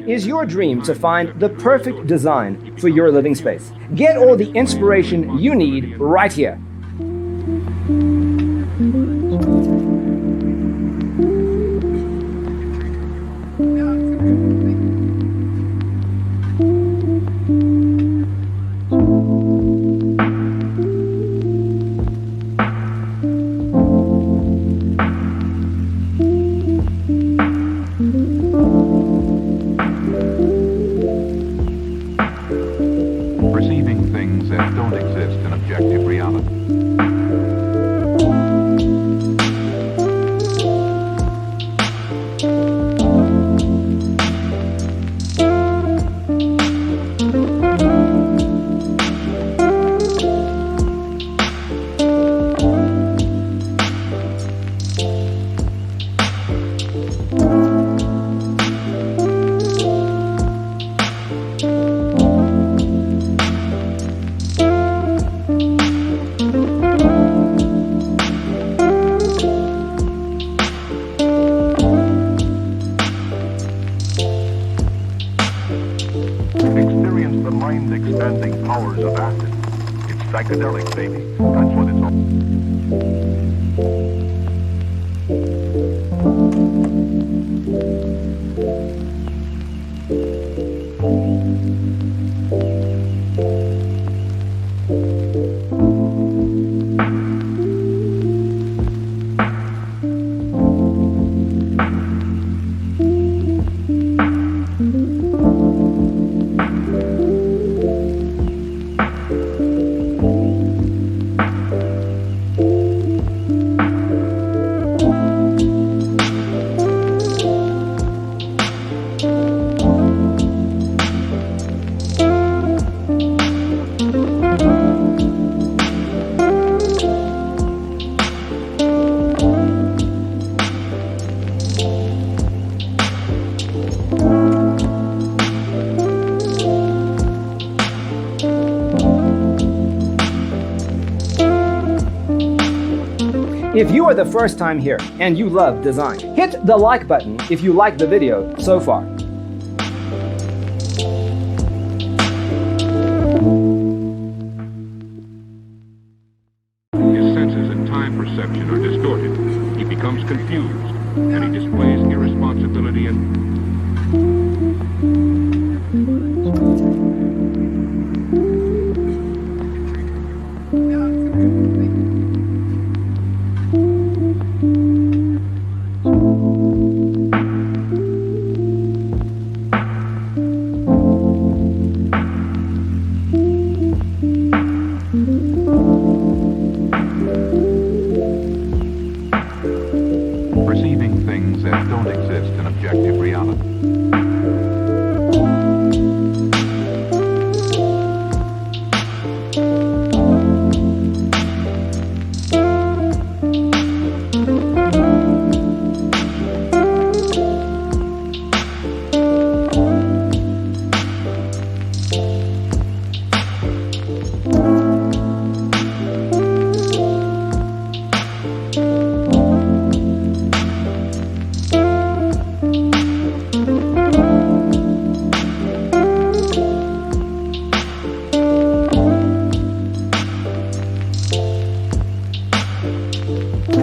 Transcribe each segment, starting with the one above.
is your dream to find the perfect design for your living space. Get all the inspiration you need right here. Perceiving things that don't exist in objective reality. Experience the mind-expanding powers of acid. It's psychedelic, baby. That's what it's all. If you are the first time here and you love design, hit the like button if you like the video so far. His senses and time perception are distorted. He becomes confused, and he displays irresponsibility and... perceiving things that don't exist in objective reality.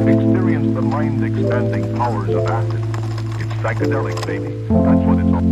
Experience the mind-expanding powers of acid. It's psychedelic, baby. That's what it's all.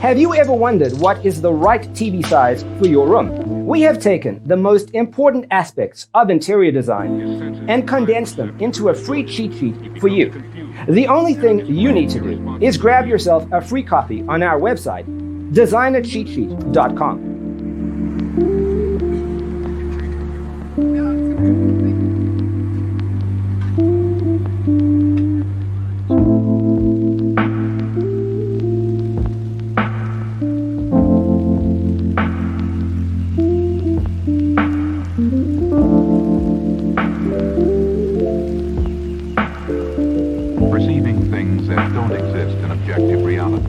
Have you ever wondered what is the right TV size for your room? We have taken the most important aspects of interior design and condensed them into a free cheat sheet for you. The only thing you need to do is grab yourself a free copy on our website, designercheatsheet.com. Perceiving things that don't exist in objective reality.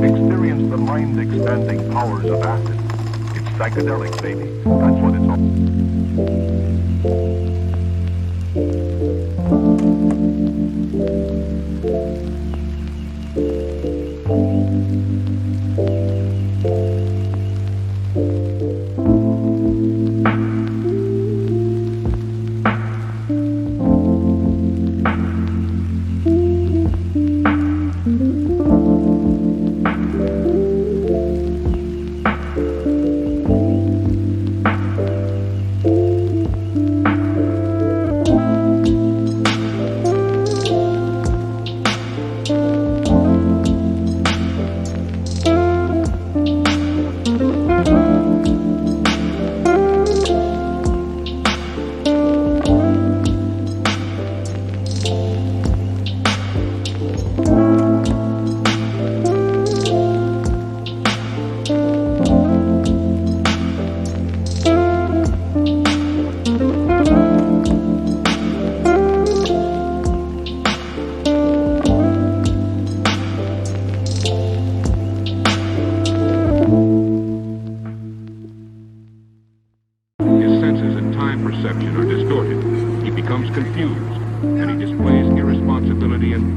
Experience the mind-expanding powers of acid. It's psychedelic, baby. That's what it's all. Perception are distorted. He becomes confused, and he displays irresponsibility and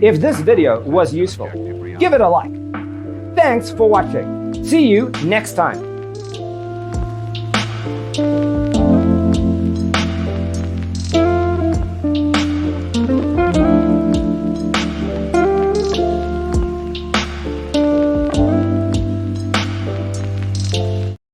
If this video was useful, give it a like. Thanks for watching. See you next time.